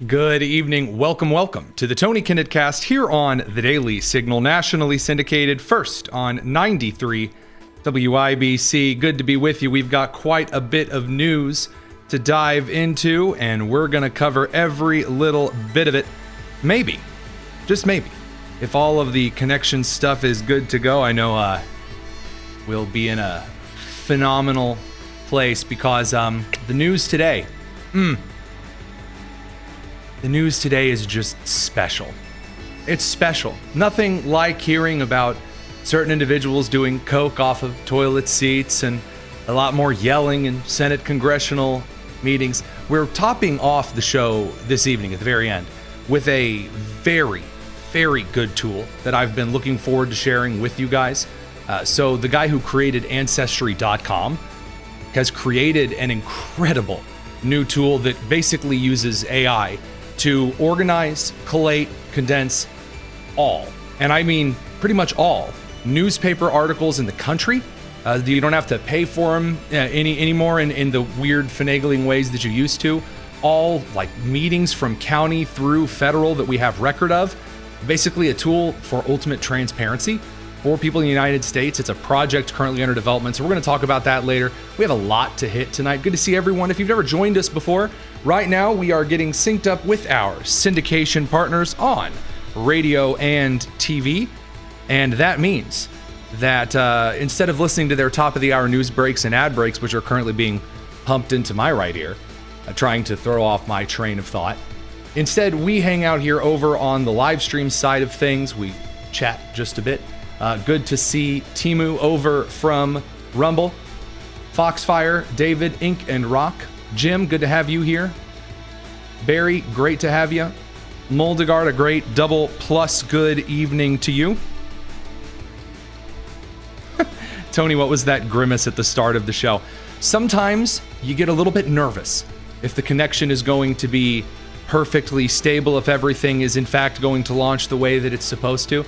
Good evening. Welcome to the Tony Kinnett cast here on the Daily Signal, nationally syndicated, first on 93 WIBC. Good to be with you. We've got quite a bit of news to dive into, and we're going to cover every little bit of it. Maybe, just maybe, if all of the connection stuff is good to go. I know we'll be in a phenomenal place because the news today, the news today is just special. It's special. Nothing like hearing about certain individuals doing coke off of toilet seats and a lot more yelling in Senate congressional meetings. We're topping off the show this evening at the very end with a very, very good tool that I've been looking forward to sharing with you guys. So the guy who created Ancestry.com has created an incredible new tool that basically uses AI to organize, collate, condense all, and I mean pretty much all, newspaper articles in the country. You don't have to pay for them anymore in the weird finagling ways that you used to. All like meetings from county through federal that we have record of. Basically a tool for ultimate transparency for people in the United States. It's a project currently under development, so we're going to talk about that later. We have a lot to hit tonight. Good to see everyone. If you've never joined us before, right now we are getting synced up with our syndication partners on radio and TV, and that means that instead of listening to their top of the hour news breaks and ad breaks, which are currently being pumped into my right ear, trying to throw off my train of thought, instead we hang out here over on the live stream side of things. We chat just a bit. Good to see Timu over from Rumble, Foxfire, David, Ink, and Rock. Jim, good to have you here. Barry, great to have you. Moldegard, a great double plus good evening to you. Tony, what was that grimace at the start of the show? Sometimes you get a little bit nervous if the connection is going to be perfectly stable, if everything is in fact going to launch the way that it's supposed to.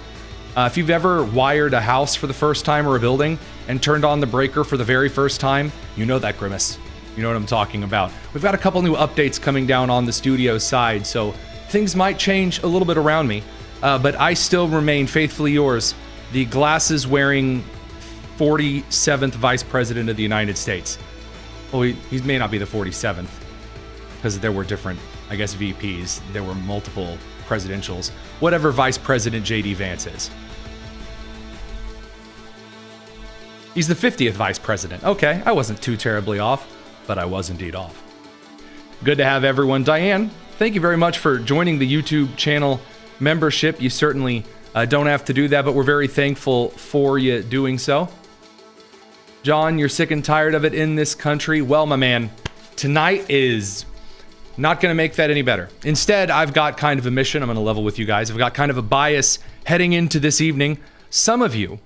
If you've ever wired a house for the first time or a building and turned on the breaker for the very first time, you know that grimace. You know what I'm talking about. We've got a couple new updates coming down on the studio side, so things might change a little bit around me, but I still remain faithfully yours, the glasses-wearing 47th Vice President of the United States. Well, he may not be the 47th, because there were different, I guess, VPs. There were multiple presidentials. Whatever Vice President J.D. Vance is. He's the 50th Vice President. Okay, I wasn't too terribly off, but I was indeed off. Good to have everyone. Diane, thank you very much for joining the YouTube channel membership. You certainly don't have to do that, but we're very thankful for you doing so. John, you're sick and tired of it in this country. Well, my man, tonight is not going to make that any better. Instead, I've got kind of a mission. I'm going to level with you guys. I've got kind of a bias heading into this evening. Some of you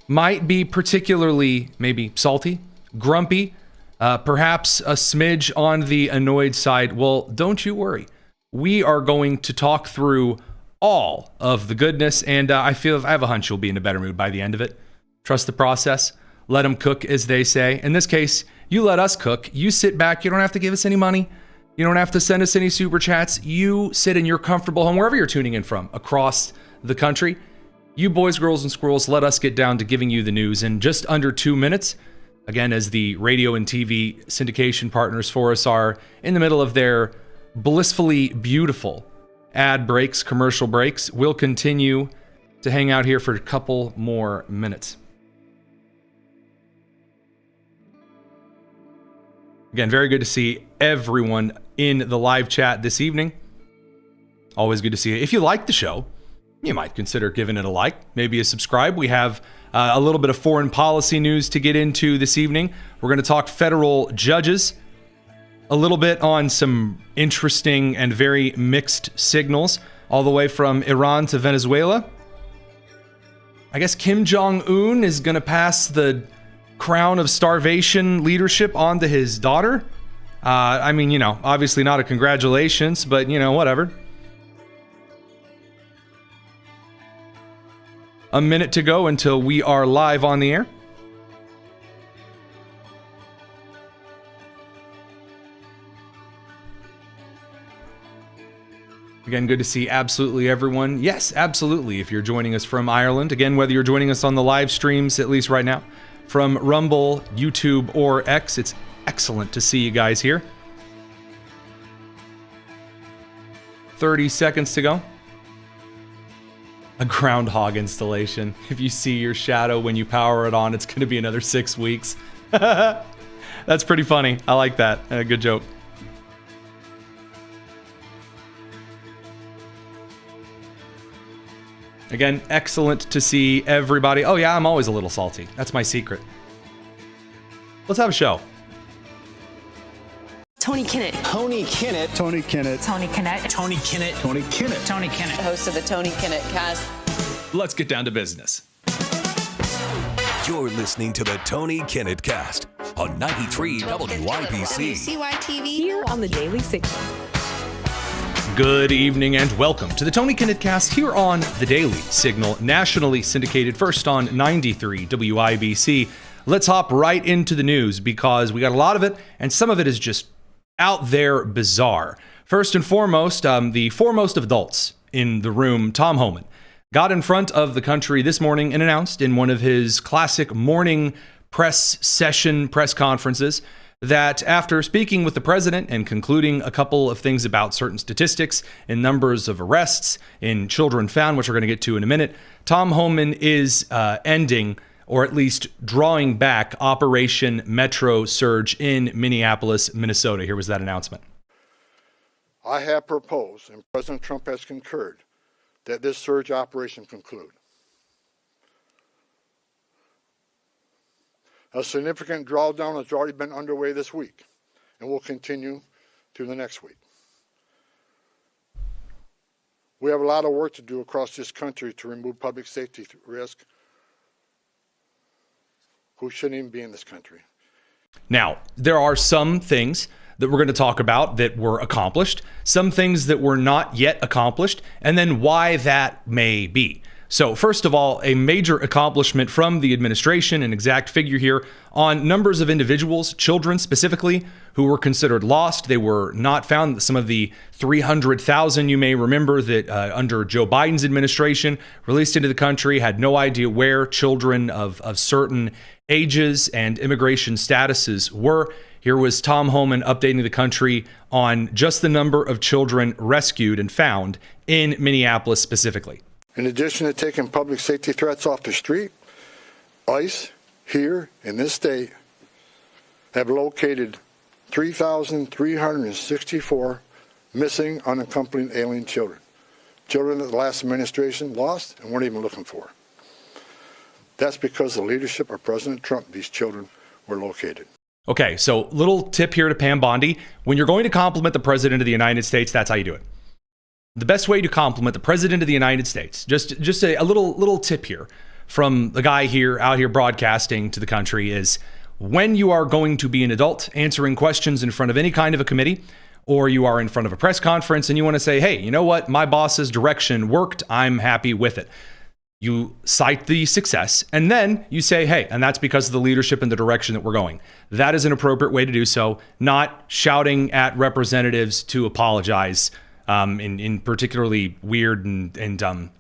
might be particularly maybe salty, grumpy, perhaps a smidge on the annoyed side. Well, don't you worry. We are going to talk through all of the goodness, and I have a hunch you'll be in a better mood by the end of it. Trust the process. Let them cook, as they say. In this case, you let us cook. You sit back. You don't have to give us any money. You don't have to send us any super chats. You sit in your comfortable home, wherever you're tuning in from, across the country. You boys, girls, and squirrels, let us get down to giving you the news in just under 2 minutes. Again, as the radio and TV syndication partners for us are in the middle of their blissfully beautiful ad breaks, commercial breaks, we'll continue to hang out here for a couple more minutes. Again, very good to see everyone in the live chat this evening. Always good to see you. If you like the show, you might consider giving it a like, maybe a subscribe. We have a little bit of foreign policy news to get into this evening. We're going to talk federal judges, a little bit on some interesting and very mixed signals, all the way from Iran to Venezuela. I guess Kim Jong-un is going to pass the crown of starvation leadership on to his daughter. I mean, you know, obviously not a congratulations, but, you know, whatever. A minute to go until we are live on the air. Again, good to see absolutely everyone. Yes, absolutely. If you're joining us from Ireland, again, whether you're joining us on the live streams, at least right now, from Rumble, YouTube, or X, it's excellent to see you guys here. 30 seconds to go. A groundhog installation. If you see your shadow when you power it on, it's going to be another 6 weeks. That's pretty funny. I like that. Good joke. Again, excellent to see everybody. Oh yeah, I'm always a little salty. That's my secret. Let's have a show. Tony Kinnett. Tony Kinnett. Tony Kinnett. Tony Kinnett. Tony Kinnett. Tony Kinnett. Tony Kinnett. Host of the Tony Kinnett Cast. Let's get down to business. You're listening to the Tony Kinnett Cast on 93 WYBC. WCYTV. Here on the Daily Signal. Good evening and welcome to the Tony Kinnett Cast here on the Daily Signal, nationally syndicated first on 93 WIBC. Let's hop right into the news because we got a lot of it and some of it is just out there bizarre. First and foremost, the foremost of adults in the room, Tom Homan, got in front of the country this morning and announced in one of his classic morning press conferences that after speaking with the president and concluding a couple of things about certain statistics and numbers of arrests in children found, which we're going to get to in a minute, Tom Homan is ending, or at least drawing back, Operation Metro Surge in Minneapolis, Minnesota. Here was that announcement. I have proposed, and President Trump has concurred, that this surge operation conclude. A significant drawdown has already been underway this week and will continue through the next week. We have a lot of work to do across this country to remove public safety risk who shouldn't even be in this country. Now, there are some things that we're going to talk about that were accomplished, some things that were not yet accomplished, and then why that may be. So first of all, a major accomplishment from the administration, an exact figure here, on numbers of individuals, children specifically, who were considered lost. They were not found. Some of the 300,000 you may remember that under Joe Biden's administration released into the country had no idea where children of certain ages and immigration statuses were. Here was Tom Homan updating the country on just the number of children rescued and found in Minneapolis specifically. In addition to taking public safety threats off the street, ICE here in this state have located 3,364 missing unaccompanied alien children. Children that the last administration lost and weren't even looking for. That's because of the leadership of President Trump, these children were located. Okay, so little tip here to Pam Bondi. When you're going to compliment the President of the United States, that's how you do it. The best way to compliment the President of the United States, just a little tip here from the guy here out here broadcasting to the country, is when you are going to be an adult answering questions in front of any kind of a committee, or you are in front of a press conference and you want to say, hey, you know what? My boss's direction worked. I'm happy with it. You cite the success and then you say, hey, and that's because of the leadership and the direction that we're going. That is an appropriate way to do so, not shouting at representatives to apologize in particularly weird and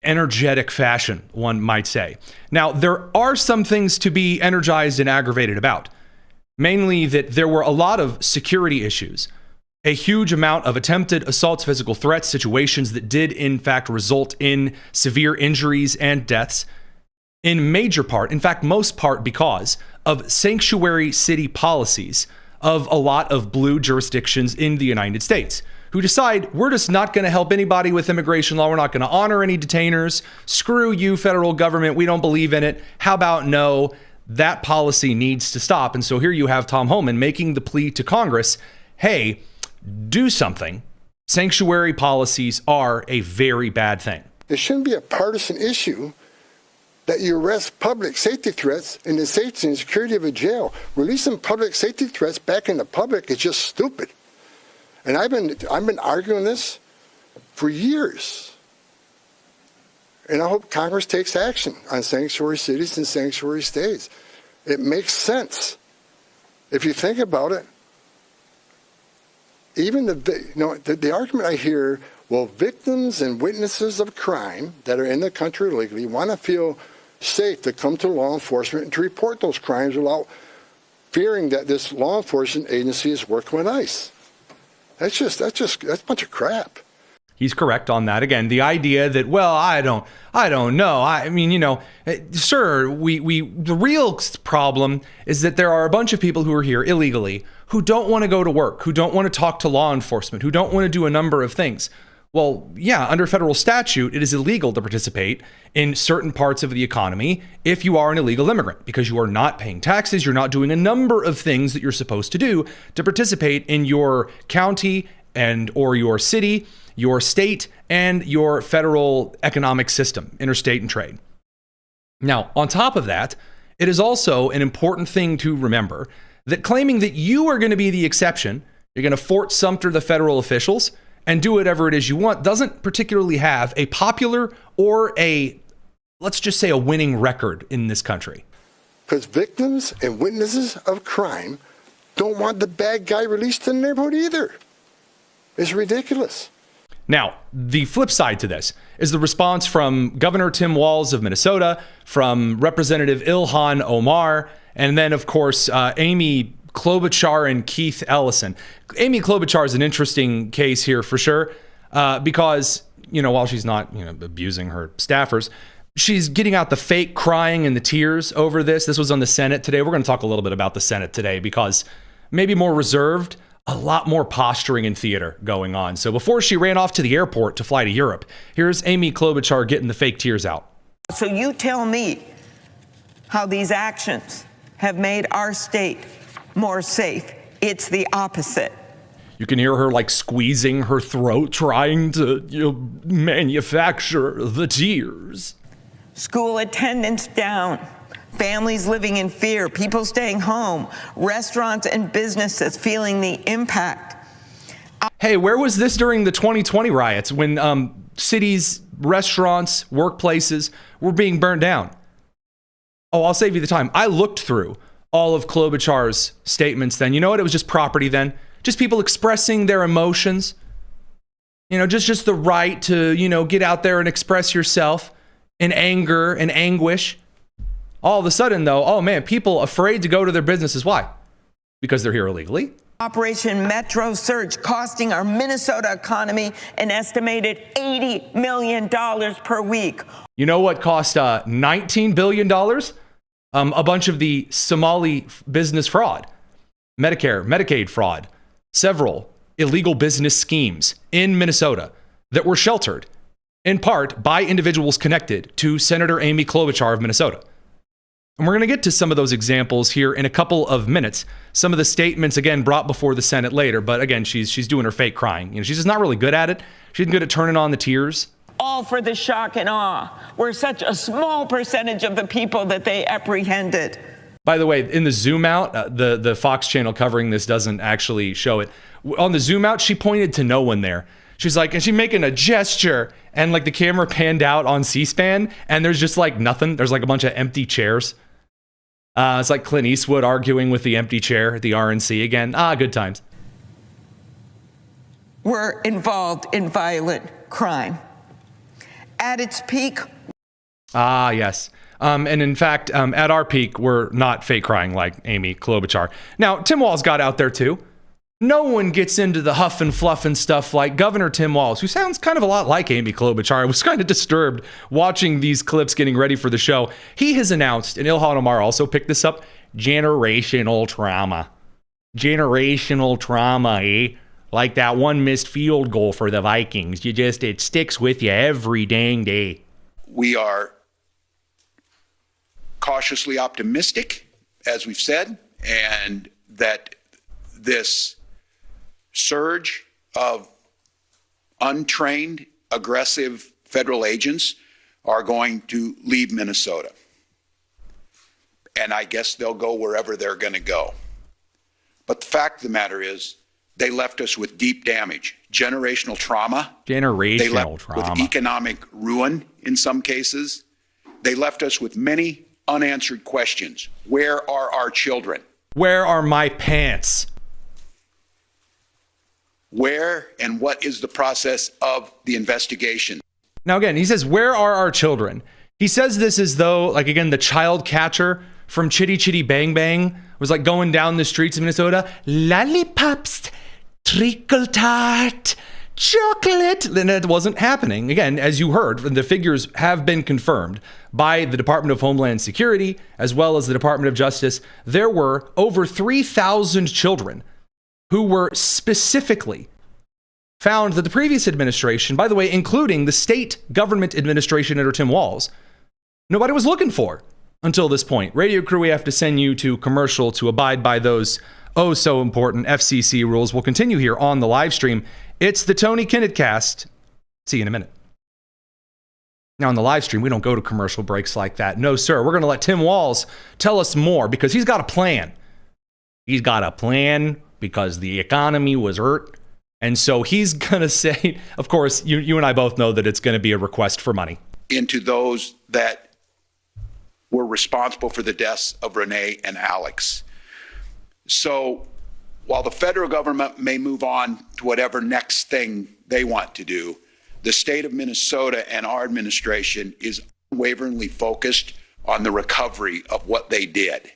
energetic fashion, one might say. Now, there are some things to be energized and aggravated about, mainly that there were a lot of security issues, a huge amount of attempted assaults, physical threats, situations that did in fact result in severe injuries and deaths, in major part, in fact, most part because of sanctuary city policies of a lot of blue jurisdictions in the United States, who decide we're just not going to help anybody with immigration law. We're not going to honor any detainers. Screw you, federal government. We don't believe in it. How about no? That policy needs to stop. And so here you have Tom Homan making the plea to Congress, hey, do something. Sanctuary policies are a very bad thing. It shouldn't be a partisan issue that you arrest public safety threats in the safety and security of a jail. Releasing public safety threats back in the public is just stupid. And I've been arguing this for years. And I hope Congress takes action on sanctuary cities and sanctuary states. It makes sense. If you think about it, even the argument I hear, well, victims and witnesses of crime that are in the country illegally want to feel safe to come to law enforcement and to report those crimes without fearing that this law enforcement agency is working with ICE. That's a bunch of crap. He's correct on that. Again, the idea that, well, I don't know. I mean, sir, the real problem is that there are a bunch of people who are here illegally who don't want to go to work, who don't want to talk to law enforcement, who don't want to do a number of things. Well, yeah, under federal statute, it is illegal to participate in certain parts of the economy if you are an illegal immigrant, because you are not paying taxes, you're not doing a number of things that you're supposed to do to participate in your county and or your city, your state, and your federal economic system, interstate and trade. Now, on top of that, it is also an important thing to remember that claiming that you are going to be the exception, you're going to Fort Sumter the federal officials and do whatever it is you want, doesn't particularly have a popular or let's just say a winning record in this country. Because victims and witnesses of crime don't want the bad guy released to the neighborhood either. It's ridiculous. Now, the flip side to this is the response from Governor Tim Walz of Minnesota, from Representative Ilhan Omar, and then, of course, Amy Klobuchar and Keith Ellison. Amy Klobuchar is an interesting case here for sure, because, while she's not, abusing her staffers, she's getting out the fake crying and the tears over this. This was on the Senate today. We're going to talk a little bit about the Senate today because maybe more reserved, a lot more posturing in theater going on. So before she ran off to the airport to fly to Europe, here's Amy Klobuchar getting the fake tears out. So you tell me how these actions have made our state more safe. It's the opposite. You can hear her squeezing her throat, trying to manufacture the tears. School attendance down, families living in fear, people staying home, restaurants and businesses feeling the impact. Hey, where was this during the 2020 riots when cities, restaurants, workplaces were being burned down? Oh, I'll save you the time. I looked through all of Klobuchar's statements then. You know what? It was just property then. Just people expressing their emotions. Just the right to, get out there and express yourself in anger and anguish. All of a sudden, though, oh man, people afraid to go to their businesses. Why? Because they're here illegally. Operation Metro Surge costing our Minnesota economy an estimated $80 million per week. You know what cost $19 billion? A bunch of the Somali business fraud, Medicare, Medicaid fraud, several illegal business schemes in Minnesota that were sheltered in part by individuals connected to Senator Amy Klobuchar of Minnesota. And we're going to get to some of those examples here in a couple of minutes. Some of the statements, again, brought before the Senate later. But again, she's doing her fake crying. She's just not really good at it. She's good at turning on the tears. All for the shock and awe. We're such a small percentage of the people that they apprehended. By the way, in the zoom out, the Fox channel covering this doesn't actually show it. On the zoom out, she pointed to no one there. She's and she's making a gesture, and the camera panned out on C-SPAN, and there's just nothing. There's a bunch of empty chairs. It's like Clint Eastwood arguing with the empty chair at the RNC again. Good times. We're involved in violent crime. At its peak. Yes. And in fact, at our peak, we're not fake crying like Amy Klobuchar. Now, Tim Walz got out there too. No one gets into the huff and fluff and stuff like Governor Tim Walz, who sounds kind of a lot like Amy Klobuchar. I was kind of disturbed watching these clips getting ready for the show. He has announced, and Ilhan Omar also picked this up, generational trauma. Generational trauma, eh? Like that one missed field goal for the Vikings. It sticks with you every dang day. We are cautiously optimistic, as we've said, and that this surge of untrained, aggressive federal agents are going to leave Minnesota. And I guess they'll go wherever they're going to go. But the fact of the matter is, they left us with deep damage, generational trauma. They left with economic ruin in some cases. They left us with many unanswered questions. Where are our children? Where are my pants? where and what is the process of the investigation? Now, again, he says, where are our children? He says this as though, like, again, the child catcher from Chitty Chitty Bang Bang was like going down the streets of Minnesota. Lollipops, treacle tart, chocolate. And it wasn't happening. Again, as you heard, the figures have been confirmed by the Department of Homeland Security as well as the Department of Justice. There were over 3,000 children who were specifically found that the previous administration, by the way, including the state government administration under Tim Walz, nobody was looking for until this point. Radio crew, we have to send you to commercial to abide by those oh so important FCC rules. We'll continue here on the live stream. It's the Tony Kinnett cast. See you in a minute. Now, on the live stream, we don't go to commercial breaks like that. No, sir. We're going to let Tim Walz tell us more because he's got a plan. He's got a plan because the economy was hurt. And so he's going to say, of course, you and I both know that it's going to be a request for money. Into those that were responsible for the deaths of Renee and Alex. So while the federal government may move on to whatever next thing they want to do, the state of Minnesota and our administration is unwaveringly focused on the recovery of what they did.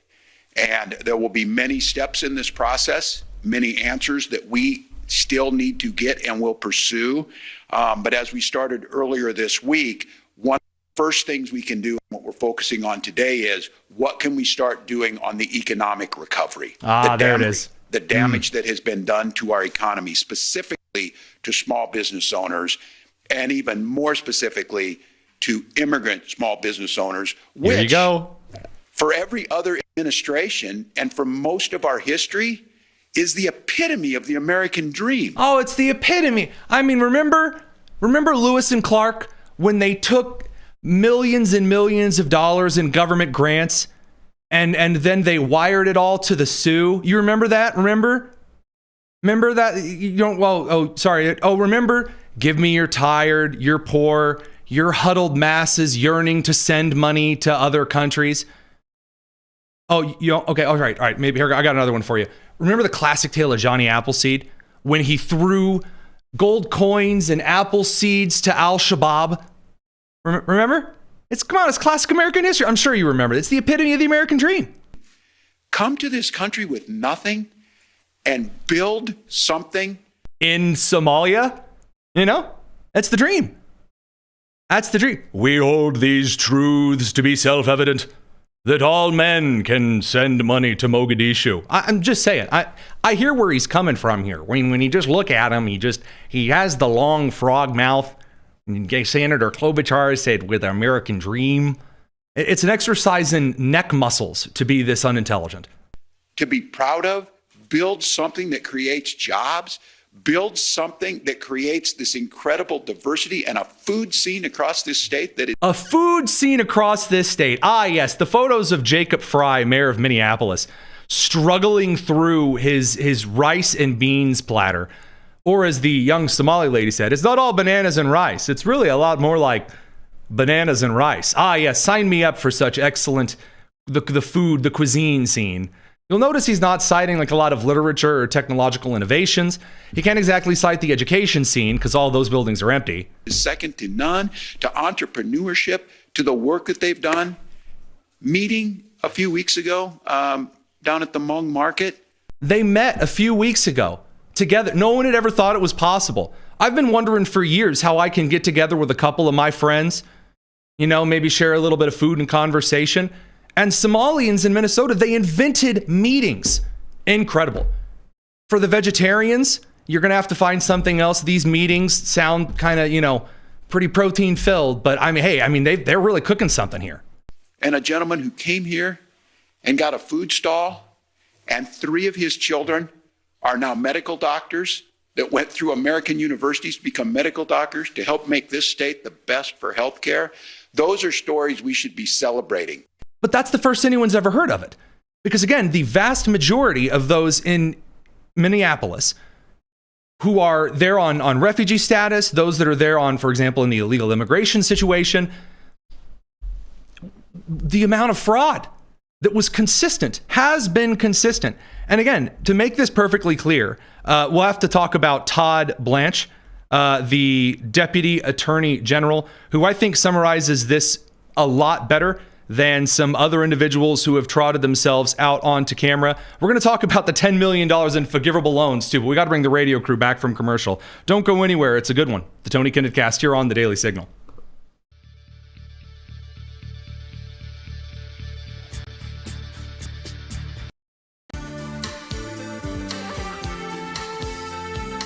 And there will be many steps in this process, many answers that we still need to get and will pursue. But as we started earlier this week, one of the first things we can do, and what we're focusing on today, is what can we start doing on the economic recovery? There it is. The damage that has been done to our economy, specifically to small business owners, and even more specifically to immigrant small business owners, which, here you go, for every other administration and for most of our history, is the epitome of the American dream. Oh, it's the epitome. I mean, remember Lewis and Clark when they took millions and millions of dollars in government grants and then they wired it all to the Sioux? You remember that? Remember that? You don't, well, oh, sorry. Oh, remember? Give me your tired, your poor, your huddled masses yearning to send money to other countries. Oh, okay. All right. Maybe here, I got another one for you. Remember the classic tale of Johnny Appleseed when he threw gold coins and apple seeds to Al-Shabaab? Remember? It's classic American history. I'm sure you remember. It's the epitome of the American dream. Come to this country with nothing and build something in Somalia. You know, that's the dream. That's the dream. We hold these truths to be self-evident, that all men can send money to Mogadishu. I'm just saying, I hear where he's coming from here. When you just look at him, he has the long frog mouth. Senator Klobuchar said, with American dream. It's an exercise in neck muscles to be this unintelligent. To be proud of, build something that creates jobs, build something that creates this incredible diversity and a food scene across this state that is a food scene across this state. Ah, yes, the photos of Jacob Fry, mayor of Minneapolis, struggling through his rice and beans platter. Or as the young Somali lady said, it's not all bananas and rice. It's really a lot more like bananas and rice. Ah, yes, sign me up for such excellent, the food, the cuisine scene. You'll notice he's not citing like a lot of literature or technological innovations. He can't exactly cite the education scene because all those buildings are empty. Second to none, to entrepreneurship, to the work that they've done. Meeting a few weeks ago down at the Hmong market. They met a few weeks ago together. No one had ever thought it was possible. I've been wondering for years how I can get together with a couple of my friends, maybe share a little bit of food and conversation. And Somalians in Minnesota, they invented meetings. Incredible. For the vegetarians, you're going to have to find something else. These meetings sound kind of, pretty protein filled, but they're really cooking something here. And a gentleman who came here and got a food stall, and 3 of his children are now medical doctors that went through American universities to become medical doctors to help make this state the best for healthcare. Those are stories we should be celebrating. But that's the first anyone's ever heard of it. Because again, the vast majority of those in Minneapolis who are there on refugee status, those that are there on, for example, in the illegal immigration situation, the amount of fraud, that was consistent, has been consistent. And again, to make this perfectly clear, we'll have to talk about Todd Blanche, the Deputy Attorney General, who I think summarizes this a lot better than some other individuals who have trotted themselves out onto camera. We're going to talk about the $10 million in forgivable loans too, but we got to bring the radio crew back from commercial. Don't go anywhere. It's a good one. The Tony Kinnett Cast here on the Daily Signal.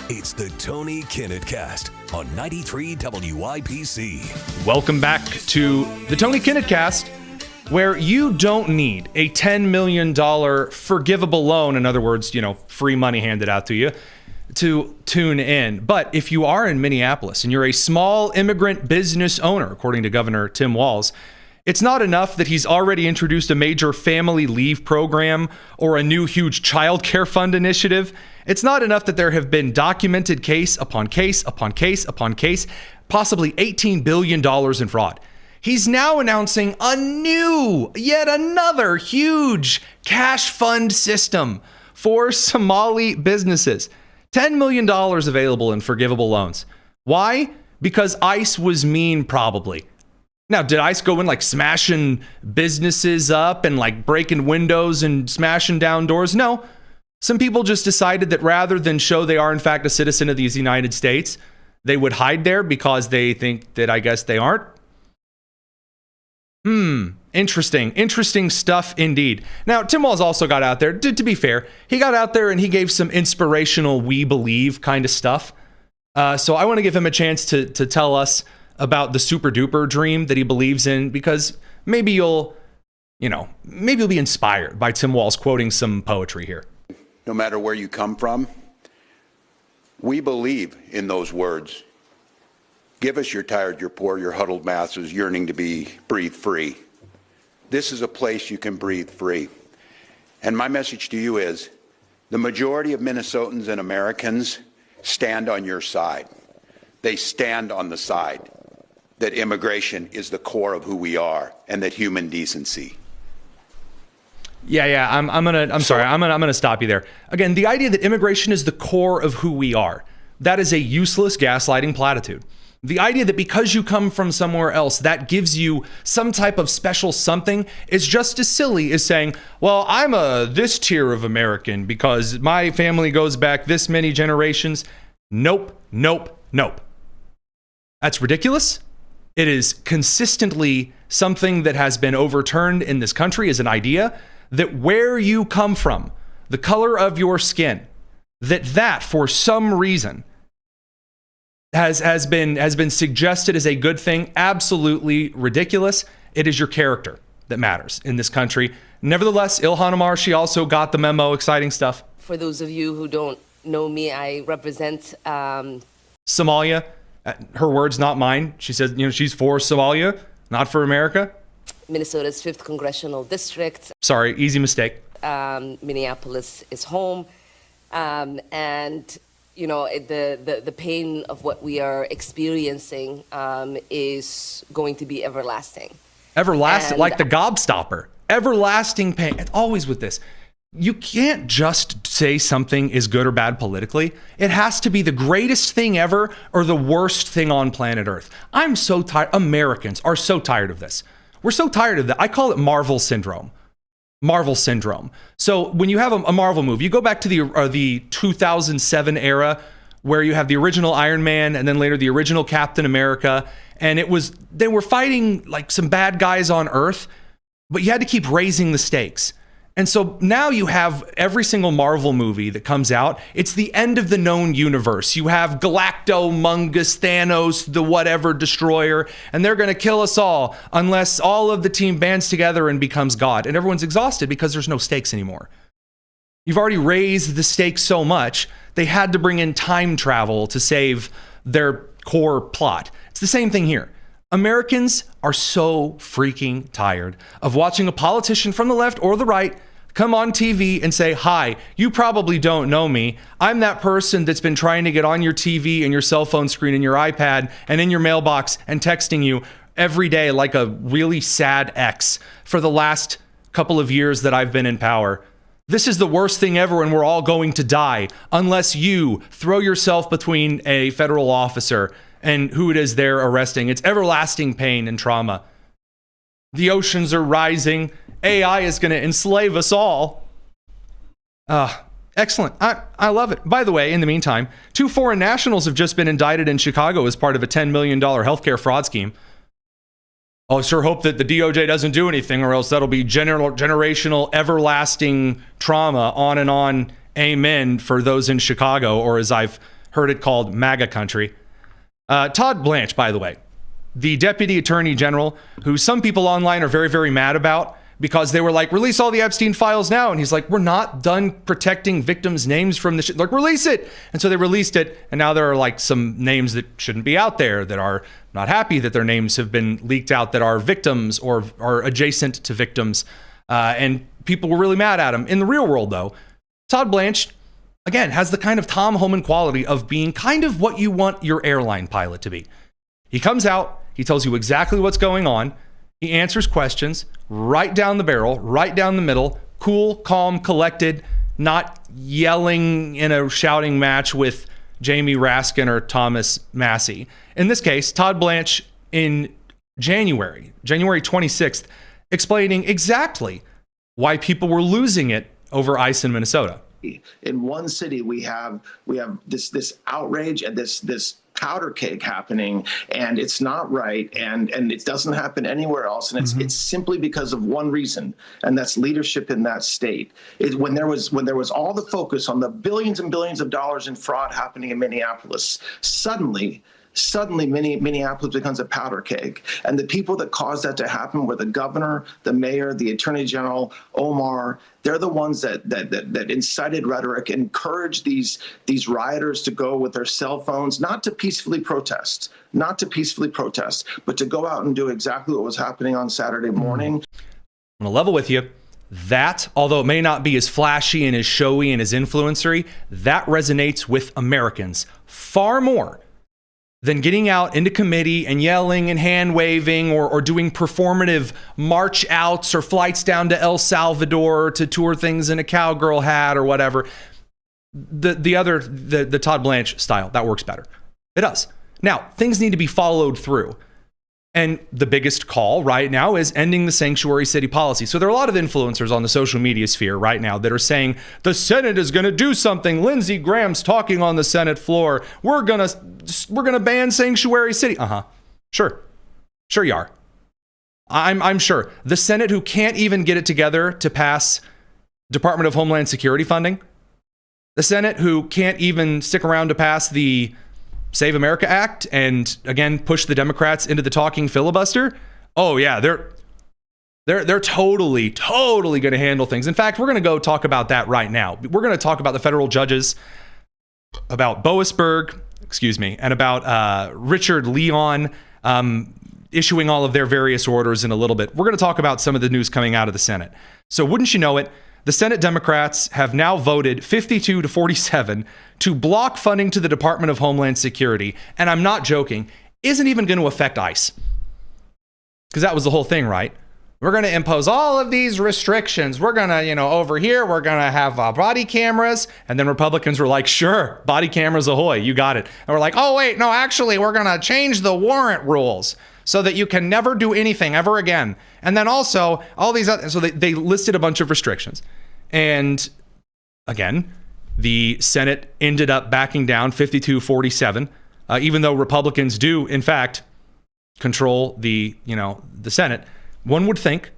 It's the Tony Kinnett Cast on 93 WIPC. Welcome back to the Tony Kinnett Cast, where you don't need a $10 million forgivable loan, in other words, free money handed out to you, to tune in. But if you are in Minneapolis and you're a small immigrant business owner, according to Governor Tim Walz, it's not enough that he's already introduced a major family leave program or a new huge child care fund initiative. It's not enough that there have been documented case upon case upon case upon case, possibly $18 billion in fraud. He's now announcing yet another huge cash fund system for Somali businesses. $10 million available in forgivable loans. Why? Because ICE was mean, probably. Now, did ICE go in smashing businesses up and breaking windows and smashing down doors? No. Some people just decided that rather than show they are in fact a citizen of these United States, they would hide there because they think that I guess they aren't. Interesting stuff indeed. Now, Tim Walz also got out there, to be fair, he got out there and he gave some inspirational we believe kind of stuff. So I want to give him a chance to tell us about the super duper dream that he believes in, because maybe you'll be inspired by Tim Walz quoting some poetry here. No matter where you come from, we believe in those words. Give us your tired, your poor, your huddled masses yearning to be breathe free. This is a place you can breathe free. And my message to you is, the majority of Minnesotans and Americans stand on your side. They stand on the side that immigration is the core of who we are and that human decency. Yeah. I'm gonna stop you there. Again, the idea that immigration is the core of who we are, that is a useless gaslighting platitude. The idea that because you come from somewhere else, that gives you some type of special something is just as silly as saying, well, I'm this tier of American because my family goes back this many generations. Nope. That's ridiculous. It is consistently something that has been overturned in this country as an idea that where you come from, the color of your skin, that for some reason has been suggested as a good thing. Absolutely ridiculous. It is your character that matters in this country. Nevertheless, Ilhan Omar, she also got the memo. Exciting stuff. For those of you who don't know me, I represent Somalia. Her words, not mine. She says, she's for Somalia, not for America. Minnesota's 5th Congressional District. Sorry, easy mistake. Minneapolis is home. And the pain of what we are experiencing is going to be everlasting. Everlasting, like the gobstopper. Everlasting pain. It's always with this. You can't just say something is good or bad politically. It has to be the greatest thing ever or the worst thing on planet Earth. I'm so tired. Americans are so tired of this. We're so tired of that. I call it Marvel syndrome. Marvel syndrome. So when you have a Marvel movie, you go back to the 2007 era where you have the original Iron Man and then later the original Captain America, and they were fighting some bad guys on Earth, but you had to keep raising the stakes. And so now you have every single Marvel movie that comes out, it's the end of the known universe. You have Galacto, Mungus, Thanos, the whatever destroyer, and they're going to kill us all unless all of the team bands together and becomes God. And everyone's exhausted because there's no stakes anymore. You've already raised the stakes so much, they had to bring in time travel to save their core plot. It's the same thing here. Americans are so freaking tired of watching a politician from the left or the right come on TV and say, hi, you probably don't know me. I'm that person that's been trying to get on your TV and your cell phone screen and your iPad and in your mailbox and texting you every day like a really sad ex for the last couple of years that I've been in power. This is the worst thing ever, and we're all going to die unless you throw yourself between a federal officer and who it is they're arresting. It's everlasting pain and trauma. The oceans are rising. AI is going to enslave us all. Excellent. I love it. By the way, in the meantime, 2 foreign nationals have just been indicted in Chicago as part of a $10 million healthcare fraud scheme. I'll sure hope that the DOJ doesn't do anything, or else that'll be generational, everlasting trauma, on and on. Amen for those in Chicago, or as I've heard it called, MAGA country. Todd Blanche, by the way, the Deputy Attorney General, who some people online are very, very mad about because they were like, release all the Epstein files now. And he's like, we're not done protecting victims' names from this shit. Like, release it. And so they released it. And now there are like some names that shouldn't be out there, that are not happy that their names have been leaked out, that are victims or are adjacent to victims. And people were really mad at him. In the real world, though, Todd Blanche, again, has the kind of Tom Homan quality of being kind of what you want your airline pilot to be. He comes out, he tells you exactly what's going on, he answers questions right down the barrel, right down the middle, cool, calm, collected, not yelling in a shouting match with Jamie Raskin or Thomas Massey. In this case, Todd Blanche in January 26th, explaining exactly why people were losing it over ICE in Minnesota. In one city, we have this outrage and this powder keg happening, and it's not right, and it doesn't happen anywhere else, and it's simply because of one reason, and that's leadership in that state. When there was all the focus on the billions and billions of dollars in fraud happening in Minneapolis, suddenly Minneapolis becomes a powder keg. And the people that caused that to happen were the governor, the mayor, the attorney general, Omar. They're the ones that incited rhetoric, encouraged these rioters to go with their cell phones, not to peacefully protest, but to go out and do exactly what was happening on Saturday morning. I'm going to level with you. That, although it may not be as flashy and as showy and as influencery, that resonates with Americans far more than getting out into committee and yelling and hand waving or doing performative march outs or flights down to El Salvador to tour things in a cowgirl hat or whatever. The Todd Blanche style, that works better. It does. Now, things need to be followed through. And the biggest call right now is ending the sanctuary city policy. So there are a lot of influencers on the social media sphere right now that are saying the Senate is going to do something. Lindsey Graham's talking on the Senate floor. We're going to ban sanctuary city. Sure you are. I'm sure. The Senate, who can't even get it together to pass Department of Homeland Security funding. The Senate, who can't even stick around to pass the Save America Act and again push the Democrats into the talking filibuster. Oh yeah, they're totally going to handle things. In fact, we're going to go talk about that right now. We're going to talk about the federal judges, about Boasberg, and about Richard Leon issuing all of their various orders in a little bit. We're going to talk about some of the news coming out of the Senate. So wouldn't you know it, the Senate Democrats have now voted 52-47 to block funding to the Department of Homeland Security. And I'm not joking, isn't even going to affect ICE. Because that was the whole thing, right? We're going to impose all of these restrictions. We're going to, over here, we're going to have body cameras. And then Republicans were like, sure, body cameras ahoy, you got it. And we're like, oh, wait, no, actually, we're going to change the warrant rules so that you can never do anything ever again. And then also all these other, so they listed a bunch of restrictions. And again, the Senate ended up backing down 52-47, even though Republicans do, in fact, control the Senate. One would think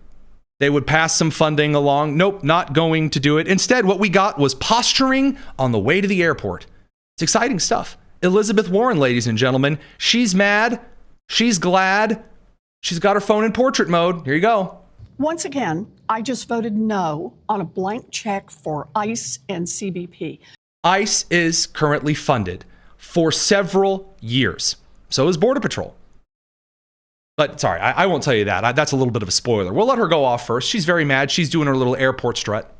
they would pass some funding along. Nope, not going to do it. Instead, what we got was posturing on the way to the airport. It's exciting stuff. Elizabeth Warren, ladies and gentlemen, she's mad. She's glad. She's got her phone in portrait mode. Here you go. Once again, I just voted no on a blank check for ICE and CBP. ICE is currently funded for several years. So is Border Patrol. But sorry, I won't tell you that. That's a little bit of a spoiler. We'll let her go off first. She's very mad. She's doing her little airport strut.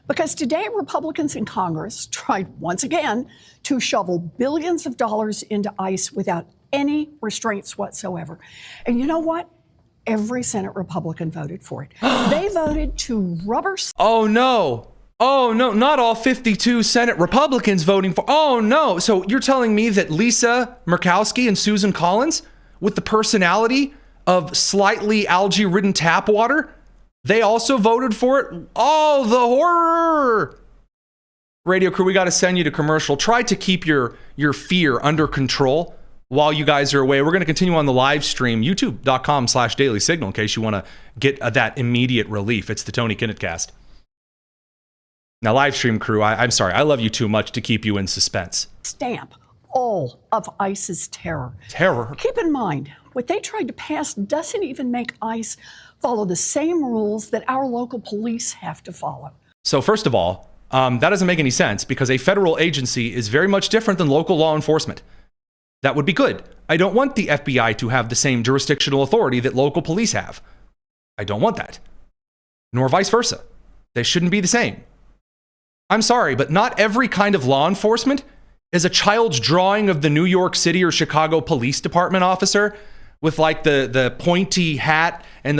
Because today, Republicans in Congress tried once again to shovel billions of dollars into ICE without any restraints whatsoever. And you know what? Every Senate Republican voted for it. They voted to rubber Oh no. Oh no, not all 52 Senate Republicans voting for. Oh no. So you're telling me that Lisa Murkowski and Susan Collins, with the personality of slightly algae-ridden tap water, they also voted for it? Oh, the horror. Radio crew, we got to send you to commercial. Try to keep your fear under control while you guys are away. We're going to continue on the live stream, youtube.com/Daily Signal, in case you want to get that immediate relief. It's the Tony Kinnett Cast. Now, live stream crew, I'm sorry. I love you too much to keep you in suspense. stamp all of ICE's terror. Terror? Keep in mind, what they tried to pass doesn't even make ICE follow the same rules that our local police have to follow. So first of all, that doesn't make any sense because a federal agency is very much different than local law enforcement. That would be good. I don't want the FBI to have the same jurisdictional authority that local police have. I don't want that. Nor vice versa. They shouldn't be the same. I'm sorry, but not every kind of law enforcement is a child's drawing of the New York City or Chicago Police Department officer with like the pointy hat and